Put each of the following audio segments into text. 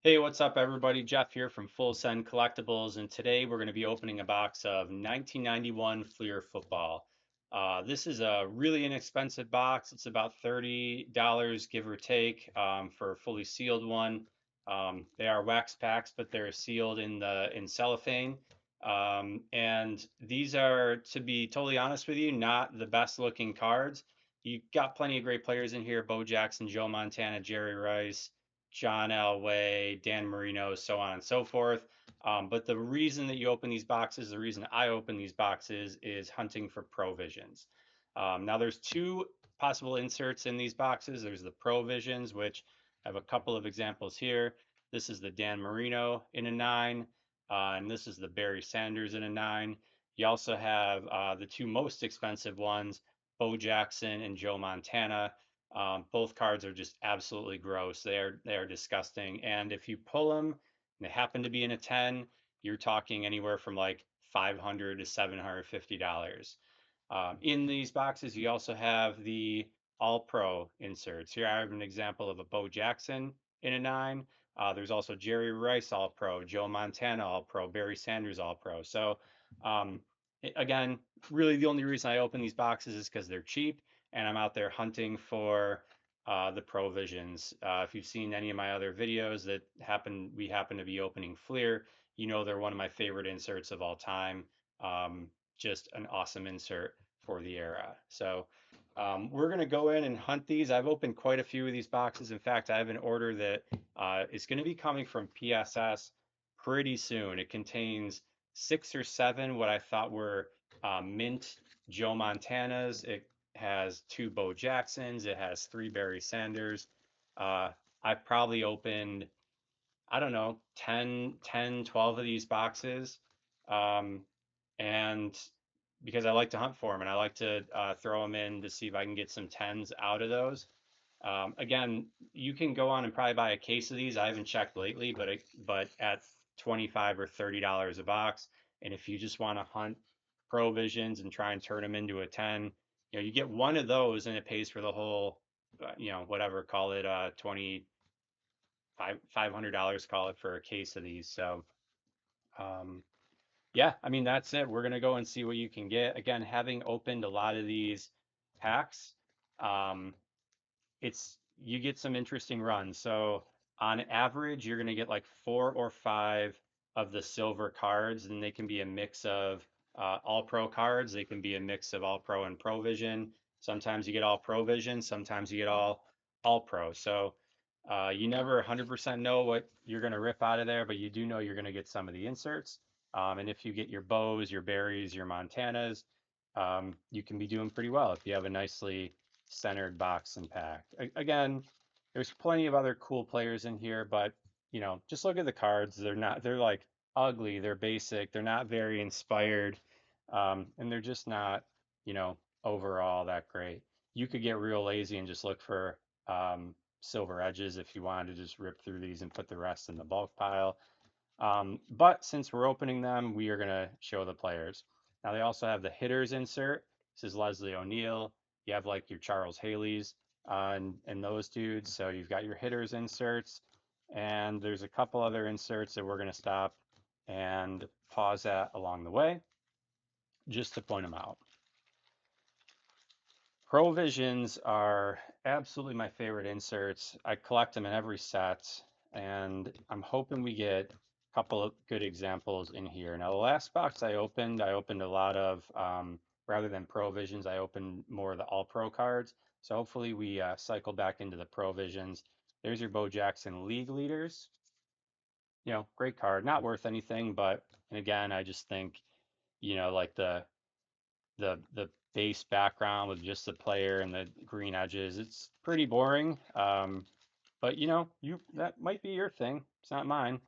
Hey, what's up, everybody? Jeff here from Full Send Collectibles, and today we're going to be opening a box of 1991 Fleer football. This is a really inexpensive box. It's about $30, give or take, for a fully sealed one. They are wax packs, but they're sealed in cellophane. And these are, to be totally honest with you, not the best looking cards. You got plenty of great players in here: Bo Jackson, Joe Montana, Jerry Rice, John Elway, Dan Marino, so on and so forth. But the reason that you open these boxes, the reason I open these boxes is hunting for Provisions. Now there's two possible inserts in these boxes. There's the Provisions, which I have a couple of examples here. This is the Dan Marino in a 9, and this is the Barry Sanders in a 9. You also have the two most expensive ones, Bo Jackson and Joe Montana. Both cards are just absolutely gross. They are disgusting. And if you pull them and they happen to be in a 10, you're talking anywhere from like $500 to $750. In these boxes, you also have the All Pro inserts. Here I have an example of a Bo Jackson in a 9. There's also Jerry Rice All Pro, Joe Montana All Pro, Barry Sanders All Pro. So, um, again, really the only reason I open these boxes is because they're cheap and I'm out there hunting for the Provisions. If you've seen any of my other videos that we happen to be opening Fleer, you know they're one of my favorite inserts of all time. Um, just an awesome insert for the era. So we're going to go in and hunt these. I've opened quite a few of these boxes. In fact, I have an order that is going to be coming from PSS pretty soon. It contains 6 or 7 what I thought were mint Joe Montanas. It has 2 Bo Jacksons. It has 3 Barry Sanders. Uh, I've probably opened, I don't know, 12 of these boxes. Um, and because I like to hunt for them and I like to throw them in to see if I can get some 10s out of those. Again, you can go on and probably buy a case of these. I haven't checked lately, but at 25 or $30 a box. And if you just want to hunt Provisions and try and turn them into a 10, you get one of those and it pays for the whole, whatever, call it 500, call it, for a case of these. So, um, yeah, I mean, that's it. We're gonna go and see what you can get. Again, having opened a lot of these packs, um, it's you get some interesting runs. So on average, you're gonna get like 4 or 5 of the silver cards, and they can be a mix of all pro cards. They can be a mix of all pro and provision. Sometimes you get all provision, sometimes you get all pro. So you never 100% know what you're gonna rip out of there, but you do know you're gonna get some of the inserts. And if you get your Bows, your Berries, your Montanas, you can be doing pretty well if you have a nicely centered box and pack. Again, there's plenty of other cool players in here, but just look at the cards. They're like ugly, they're basic, they're not very inspired, and they're just not, overall that great. You could get real lazy and just look for silver edges if you wanted to just rip through these and put the rest in the bulk pile. But since we're opening them, we are going to show the players. Now they also have the hitters insert. This is Leslie O'Neal. You have like your Charles Haley's and those dudes. So you've got your hitters inserts, and there's a couple other inserts that we're going to stop and pause at along the way just to point them out. Provisions are absolutely my favorite inserts. I collect them in every set, and I'm hoping we get a couple of good examples in here. Now, the last box I opened a lot of, rather than Provisions, I opened more of the All Pro cards. So hopefully we cycle back into the Provisions. There's your Bo Jackson League Leaders. Great card, not worth anything, but and again, I just think, like the base background with just the player and the green edges. It's pretty boring. But you that might be your thing. It's not mine.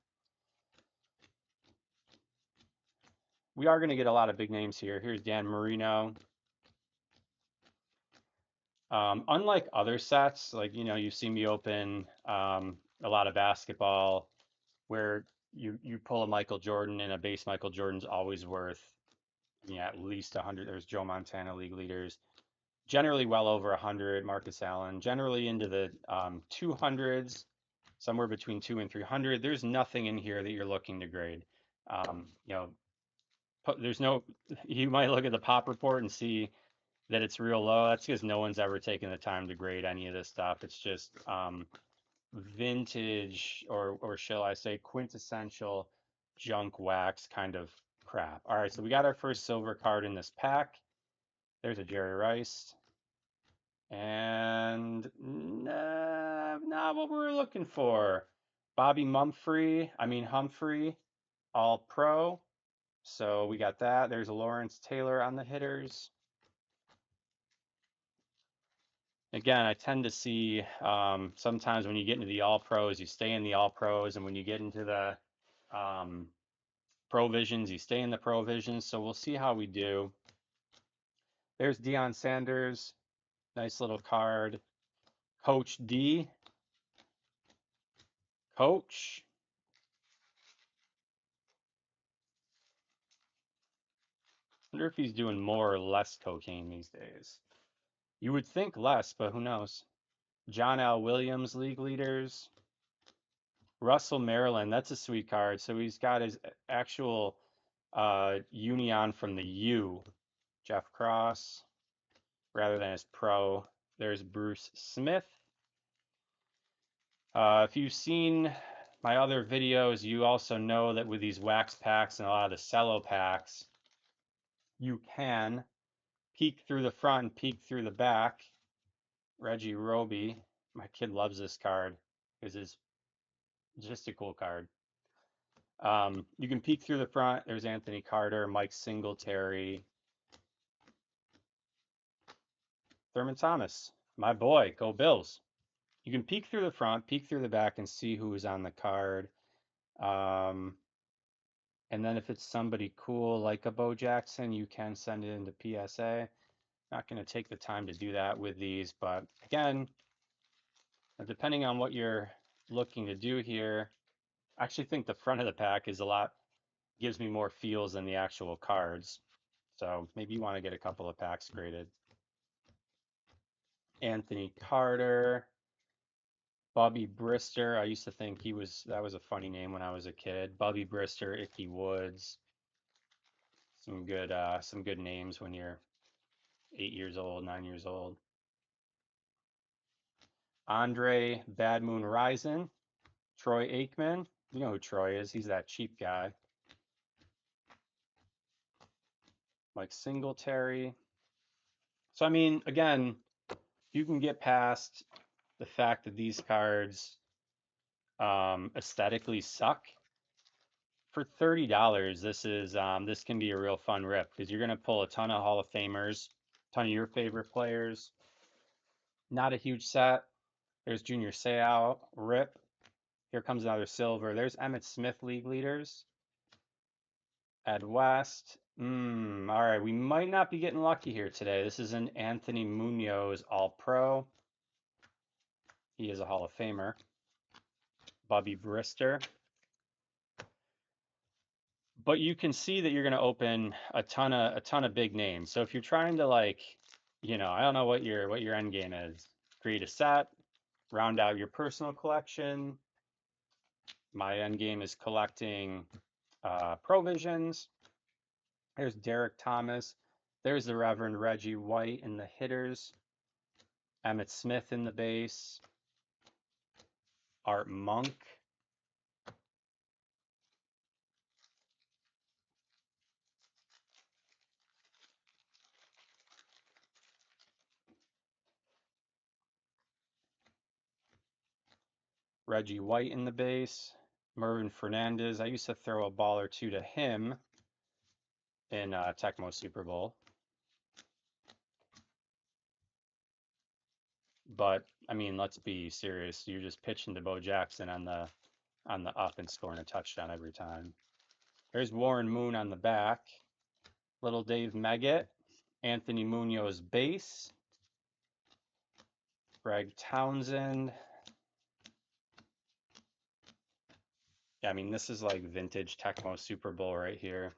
We are going to get a lot of big names here. Here's Dan Marino. Unlike other sets, like you've seen me open a lot of basketball where you pull a Michael Jordan and a base Michael Jordan's always worth at least 100. There's Joe Montana league leaders. Generally well over 100, Marcus Allen, generally into the 200s. somewhere between 2 and 300. There's nothing in here that you're looking to grade. You know, there's no, you might look at the pop report and see that it's real low. That's because no one's ever taken the time to grade any of this stuff. It's just vintage, or shall I say quintessential junk wax kind of crap. All right, so we got our first silver card in this pack. There's a Jerry Rice. And not what we were looking for. Bobby Humphrey, all pro. So we got that. There's a Lawrence Taylor on the hitters. Again, I tend to see sometimes when you get into the all pros, you stay in the all pros, and when you get into the provisions, you stay in the provisions. So we'll see how we do. There's Deion Sanders, nice little card. Coach D, Coach. Wonder if he's doing more or less cocaine these days. You would think less, but who knows? John L. Williams, league leaders. Russell Maryland, that's a sweet card. So he's got his actual Union from the U. Jeff Cross, rather than his pro. There's Bruce Smith. If you've seen my other videos, you also know that with these wax packs and a lot of the cello packs, you can peek through the front and peek through the back. Reggie Roby, my kid loves this card because it's just a cool card. You can peek through the front. There's Anthony Carter, Mike Singletary, Thurman Thomas, my boy, go Bills. You can peek through the front, peek through the back, and see who is on the card. Um, and then if it's somebody cool like a Bo Jackson, you can send it into PSA. Not going to take the time to do that with these, but again, depending on what you're looking to do here, I actually think the front of the pack is gives me more feels than the actual cards. So maybe you want to get a couple of packs graded. Anthony Carter, Bubby Brister. I used to think that was a funny name when I was a kid. Bubby Brister, Icky Woods. Some good names when you're 8 years old, 9 years old. Andre Bad Moon Rising, Troy Aikman. You know who Troy is. He's that cheap guy. Mike Singletary. So I mean, again, you can get past the fact that these cards aesthetically suck. For $30, this can be a real fun rip because you're gonna pull a ton of Hall of Famers, a ton of your favorite players. Not a huge set. There's Junior Seau, rip. Here comes another silver. There's Emmitt Smith, league leaders. Ed West. All right, we might not be getting lucky here today. This is an Anthony Munoz All-Pro. He is a Hall of Famer. Bubby Brister. But you can see that you're going to open a ton of big names. So if you're trying to I don't know what your end game is. Create a set, round out your personal collection. My end game is collecting provisions. There's Derek Thomas. There's the Reverend Reggie White in the hitters. Emmitt Smith in the base. Art Monk. Reggie White in the base. Mervin Fernandez. I used to throw a ball or two to him in Tecmo Super Bowl. But I mean, let's be serious. You're just pitching to Bo Jackson on the up and scoring a touchdown every time. There's Warren Moon on the back. Little Dave Meggett. Anthony Munoz base. Greg Townsend. Yeah, I mean, this is like vintage Tecmo Super Bowl right here.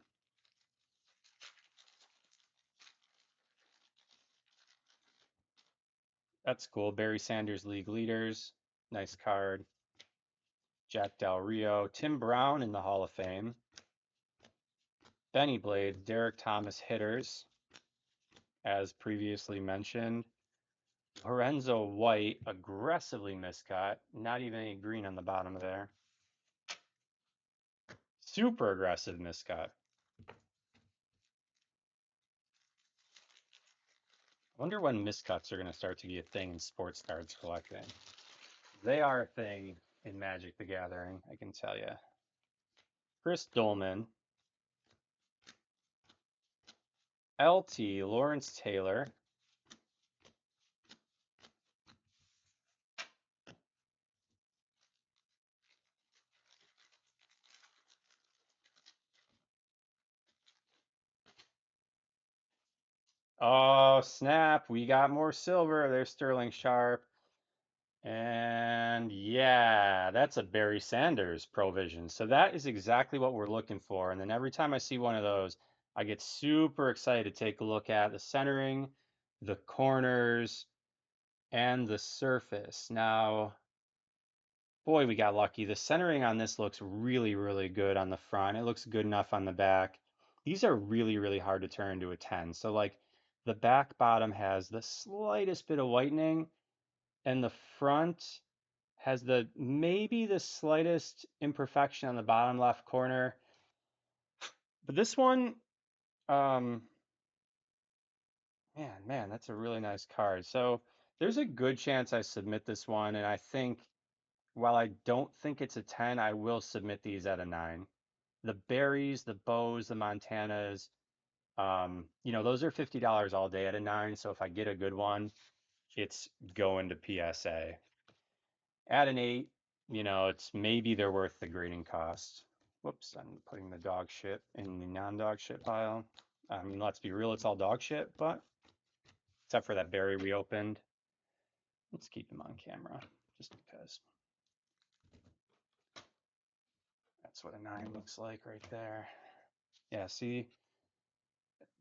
That's cool. Barry Sanders league leaders. Nice card. Jack Del Rio, Tim Brown in the Hall of Fame, Benny Blades, Derek Thomas hitters, as previously mentioned. Lorenzo White, aggressively miscut, not even any green on the bottom of there. Super aggressive miscut. I wonder when miscuts are going to start to be a thing in sports cards collecting. They are a thing in Magic the Gathering, I can tell you. Chris Dolman, LT, Lawrence Taylor, oh snap, we got more silver. There's Sterling Sharp. And yeah, that's a Barry Sanders provision. So that is exactly what we're looking for. And then every time I see one of those, I get super excited to take a look at the centering, the corners, and the surface. Now, boy, we got lucky. The centering on this looks really, really good on the front. It looks good enough on the back. These are really, really hard to turn into a 10. So like the back bottom has the slightest bit of whitening, and the front has the maybe the slightest imperfection on the bottom left corner. But this one, um, man, that's a really nice card. So there's a good chance I submit this one, and I think while I don't think it's a 10, I will submit these at a 9. The berries, the bows, the Montanas, those are $50 all day at a 9. So if I get a good one, it's going to PSA. At an 8, it's maybe they're worth the grading cost. Whoops, I'm putting the dog shit in the non-dog shit pile. I mean, let's be real, it's all dog shit, but except for that berry we opened. Let's keep him on camera, just because. That's what a 9 looks like right there. Yeah, see,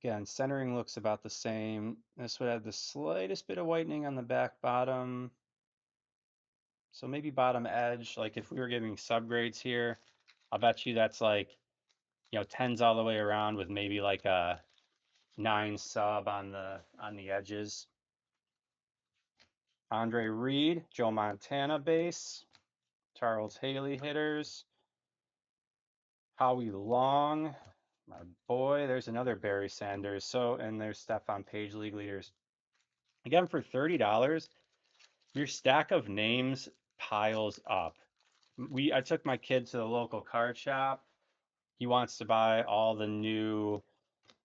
again, centering looks about the same. This would have the slightest bit of whitening on the back bottom. So maybe bottom edge, like if we were giving subgrades here, I'll bet you that's like, 10s all the way around with maybe like a 9 sub on the edges. Andre Reed, Joe Montana base, Charles Haley hitters, Howie Long, my boy. There's another Barry Sanders. So, and there's Stefan Page league leaders. Again, for $30, your stack of names piles up. I took my kid to the local card shop. He wants to buy all the new,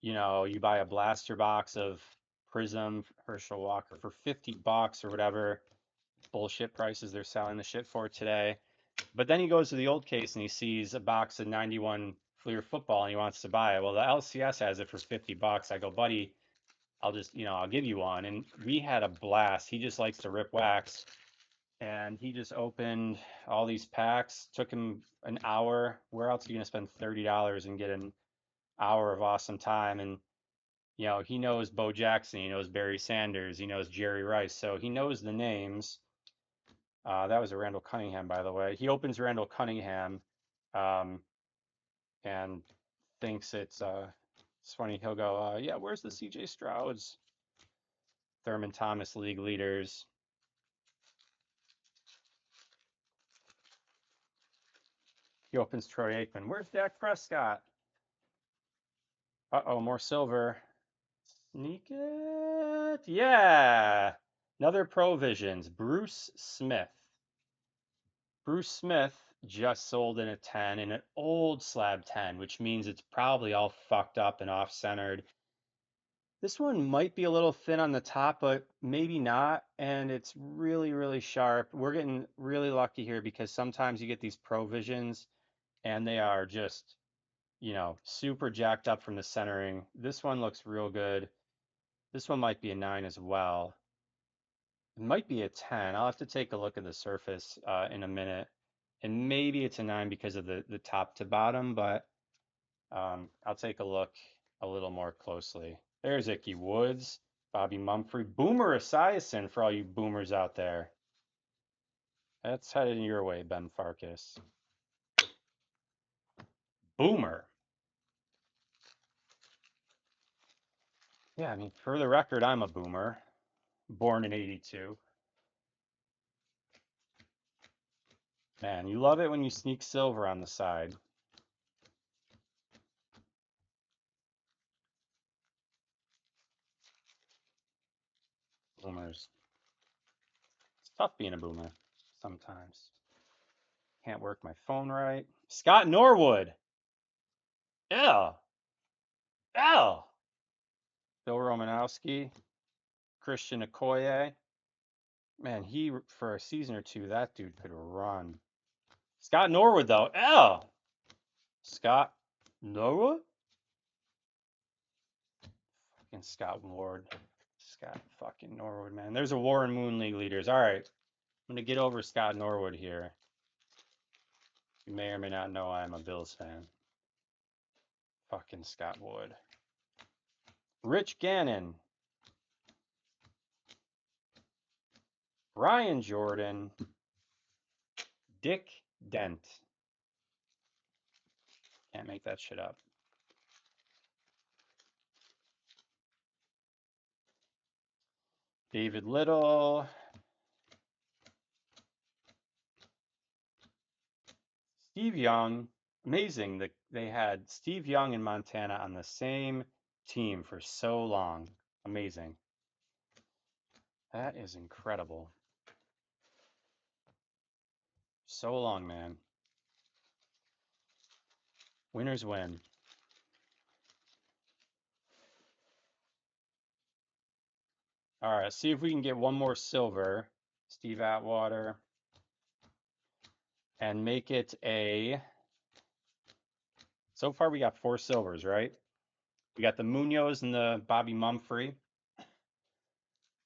you buy a blaster box of Prism Herschel Walker for $50 or whatever bullshit prices they're selling the shit for today. But then he goes to the old case and he sees a box of 91 Fleer football and he wants to buy it. Well, the LCS has it for $50. I go, buddy, I'll give you one. And we had a blast. He just likes to rip wax. And he just opened all these packs. Took him an hour. Where else are you going to spend $30 and get an hour of awesome time? And he knows Bo Jackson, he knows Barry Sanders, he knows Jerry Rice, so he knows the names. That was a Randall Cunningham, by the way. He opens Randall Cunningham, um, and thinks it's funny. He'll go, yeah, where's the CJ Strouds? Thurman Thomas league leaders. He opens Troy Aikman. Where's Dak Prescott? Uh-oh, more silver. Sneak it. Yeah. Another Provisions. Bruce Smith. Bruce Smith just sold in a 10, in an old slab 10, which means it's probably all fucked up and off-centered. This one might be a little thin on the top, but maybe not. And it's really, really sharp. We're getting really lucky here because sometimes you get these Provisions and they are just, super jacked up from the centering. This one looks real good. This one might be a 9 as well. It might be a 10. I'll have to take a look at the surface in a minute. And maybe it's a 9 because of the top to bottom, but I'll take a look a little more closely. There's Icky Woods, Bobby Mumphrey, Boomer Esiason for all you boomers out there. That's headed your way, Ben Farkas. Boomer. Yeah, I mean, for the record, I'm a boomer, born in 82. Man, you love it when you sneak silver on the side. Boomers. It's tough being a boomer sometimes. Can't work my phone right. Scott Norwood. L. L. Bill Romanowski. Christian Okoye. Man, he, for a season or two, that dude could run. Scott Norwood, though. L. Scott Norwood? Fucking Scott Ward. Scott fucking Norwood, man. There's a Warren Moon League leaders. All right. I'm going to get over Scott Norwood here. You may or may not know I'm a Bills fan. Fucking Scott Wood. Rich Gannon. Ryan Jordan. Dick Dent. Can't make that shit up. David Little. Steve Young. Amazing that they had Steve Young and Montana on the same team for so long. Amazing. That is incredible. So long, man. Winners win. All right, see if we can get one more silver. Steve Atwater. And make it a... So far we got 4 silvers, right? We got the Munoz and the Bobby Mumphrey.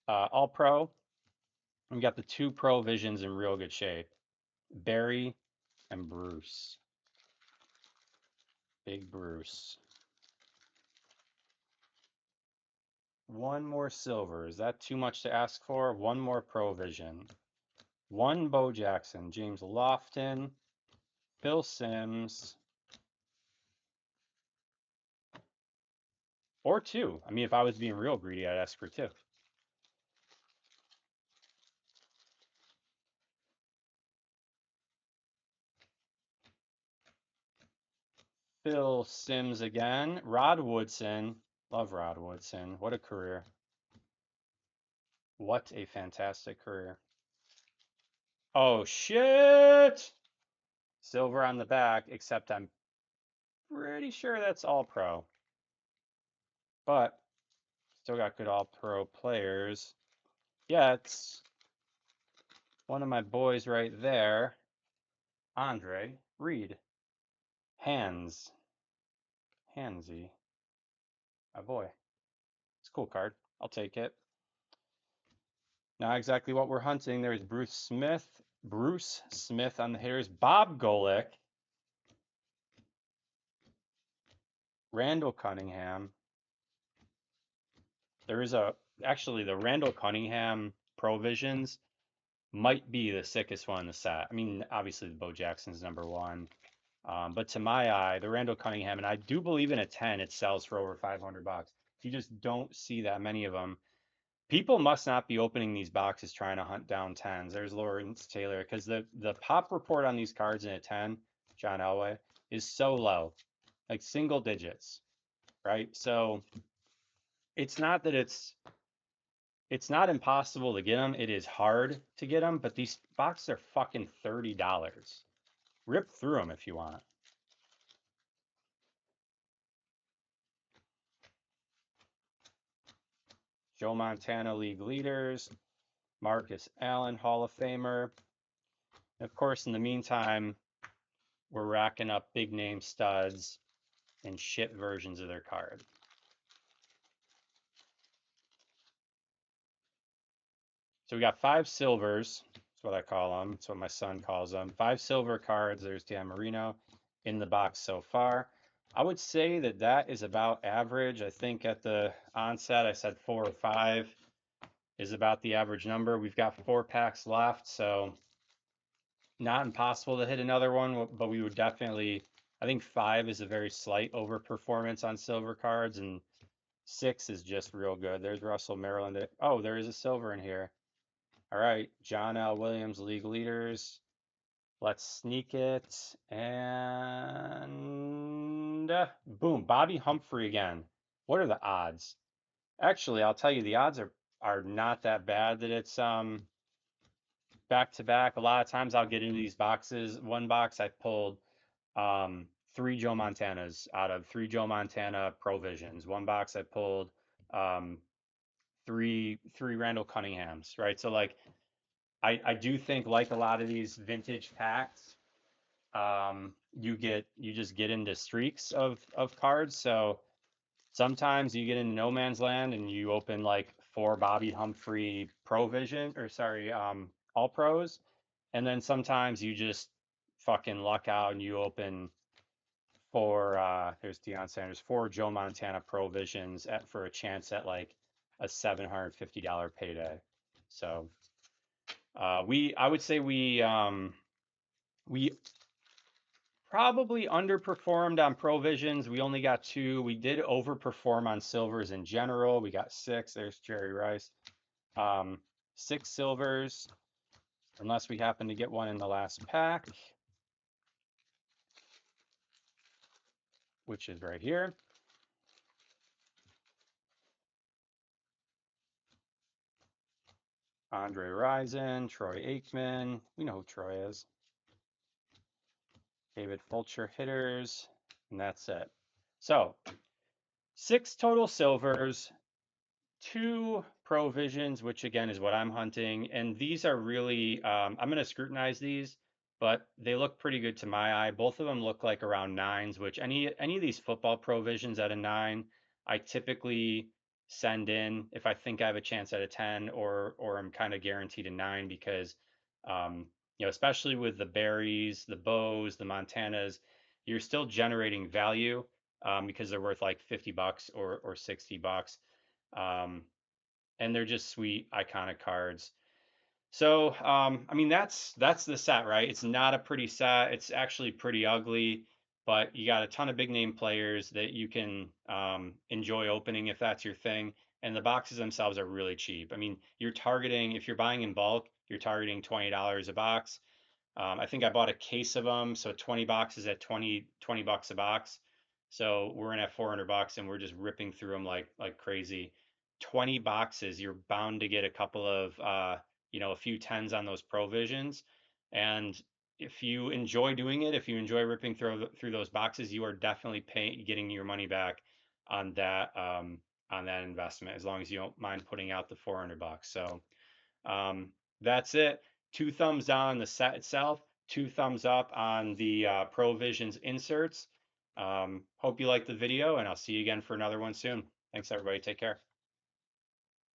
All pro. We got the 2 pro visions in real good shape. Barry and Bruce. Big Bruce. One more silver. Is that too much to ask for? One more pro vision. 1 Bo Jackson. James Lofton. Phil Simms. Or 2. I mean, if I was being real greedy, I'd ask for 2. Phil Simms again. Rod Woodson. Love Rod Woodson. What a career. What a fantastic career. Oh, shit! Silver on the back, except I'm pretty sure that's all pro. But still got good all pro players. Yeah, it's one of my boys right there. Andre Reed. Handsy. My boy. It's a cool card. I'll take it. Not exactly what we're hunting. There's Bruce Smith. Bruce Smith on the hitters. Bob Golick. Randall Cunningham. There is actually the Randall Cunningham Provisions might be the sickest one in the set. I mean, obviously the Bo Jackson's #1. But to my eye, the Randall Cunningham, and I do believe in a 10, it sells for over 500 bucks. You just don't see that many of them. People must not be opening these boxes trying to hunt down 10s. There's Lawrence Taylor, because the pop report on these cards in a 10, John Elway, is so low, like single digits, right? So it's not that it's not impossible to get them. It is hard to get them, but these boxes are fucking $30. Rip through them if you want. Joe Montana League leaders, Marcus Allen Hall of Famer. Of course, in the meantime, we're racking up big name studs and shit versions of their card. So we got 5 silvers. That's what I call them. That's what my son calls them. 5 silver cards. There's Dan Marino in the box so far. I would say that that is about average. I think at the onset I said 4 or 5 is about the average number. We've got 4 packs left, so not impossible to hit another one, but we would definitely I think 5 is a very slight overperformance on silver cards, and 6 is just real good. There's Russell Maryland. Oh, there is a silver in here. All right, John L. Williams, league leaders. Let's sneak it. And boom, Bobby Humphrey again. What are the odds? Actually, I'll tell you, the odds are not that bad that it's back to back. A lot of times I'll get into these boxes. One box I pulled 3 Joe Montanas out of 3 Joe Montana Provisions. One box I pulled um, three Randall Cunninghams, right? So like I do think like a lot of these vintage packs, you just get into streaks of cards. So sometimes you get into no man's land and you open like 4 Bobby Humphrey Provision, or sorry, all pros, and then sometimes you just fucking luck out and you open 4 there's Deion Sanders, 4 Joe Montana Provisions for a chance at like a $750 payday. So I would say we probably underperformed on provisions. We only got 2. We did overperform on silvers in general. We got 6. There's Jerry Rice. 6 silvers, unless we happen to get one in the last pack, which is right here. Andre Rison, Troy Aikman. We know who Troy is. David Fulcher hitters, and that's it. So 6 total silvers, 2 provisions, which again is what I'm hunting. And these are really, I'm going to scrutinize these, but they look pretty good to my eye. Both of them look like around 9s, which any of these football provisions at a 9, I typically send in if I think I have a chance at a 10, or I'm kind of guaranteed a 9, because especially with the Berries, the Bows, the Montanas, you're still generating value because they're worth like $50 or $60. Um, and they're just sweet, iconic cards. So, I mean, that's the set, right? It's not a pretty set. It's actually pretty ugly, but you got a ton of big name players that you can enjoy opening if that's your thing. And the boxes themselves are really cheap. I mean, you're targeting, if you're buying in bulk, you're targeting $20 a box. I think I bought a case of them, so 20 boxes at 20 bucks a box. So we're in at $400 and we're just ripping through them like crazy. 20 boxes, you're bound to get a couple of a few tens on those provisions. And if you enjoy doing it, if you enjoy ripping through those boxes, you are definitely getting your money back on that investment, as long as you don't mind putting out the $400. So that's it. 2 thumbs down on the set itself, 2 thumbs up on the Provisions inserts. Hope you liked the video, and I'll see you again for another one soon. Thanks, everybody. Take care.